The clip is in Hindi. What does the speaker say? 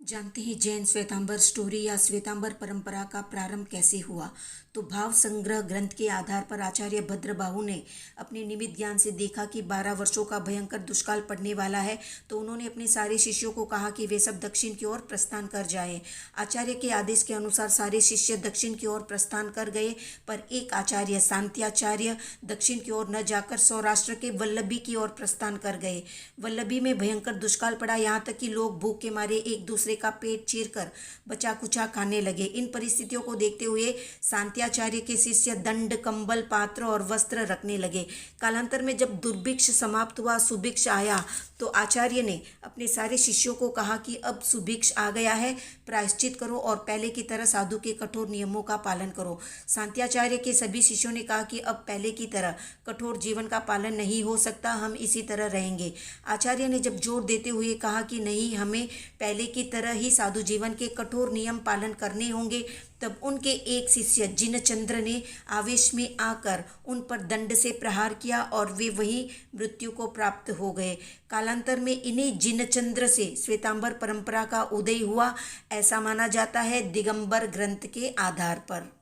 जानते हैं जैन श्वेतांबर स्टोरी या श्वेतांबर परंपरा का प्रारंभ कैसे हुआ। तो भाव संग्रह ग्रंथ के आधार पर आचार्य भद्रबाहु ने अपने निमित्त ज्ञान से देखा कि 12 वर्षों का भयंकर दुष्काल पड़ने वाला है, तो उन्होंने अपने सारे शिष्यों को कहा कि वे सब दक्षिण की ओर प्रस्थान कर जाएं। आचार्य के आदेश के अनुसार सारे शिष्य दक्षिण की ओर प्रस्थान कर गए, पर एक आचार्य शांत्याचार्य दक्षिण की ओर न जाकर सौराष्ट्र के वल्लभी की ओर प्रस्थान कर गए। वल्लभी में भयंकर दुष्काल पड़ा, यहाँ तक कि लोग भूख के मारे एक दूसरे का पेट चीरकर बचा कुचा खाने लगे। इन परिस्थितियों को देखते हुए शांत्याचार्य के शिष्य दंड, कंबल, पात्र और वस्त्र रखने लगे। कालांतर में जब दुर्भिक्ष समाप्त हुआ, सुभिक्ष आया, तो आचार्य ने अपने सारे शिष्यों को कहा कि अब सुभिक्ष आ गया है, प्रायश्चित करो और पहले की तरह साधु के कठोर नियमों का पालन करो। शांत्याचार्य के सभी शिष्यों ने कहा कि अब पहले की तरह कठोर जीवन का पालन नहीं हो सकता, हम इसी तरह रहेंगे। आचार्य ने जब जोर देते हुए कहा कि नहीं, हमें पहले की तरह ही साधु जीवन के कठोर नियम पालन करने होंगे, तब उनके एक शिष्य जिनचंद्र ने आवेश में आकर उन पर दंड से प्रहार किया और वे वहीं मृत्यु को प्राप्त हो गए। कालांतर में इन्हीं जिनचंद्र से श्वेतांबर परंपरा का उदय हुआ, ऐसा माना जाता है दिगंबर ग्रंथ के आधार पर।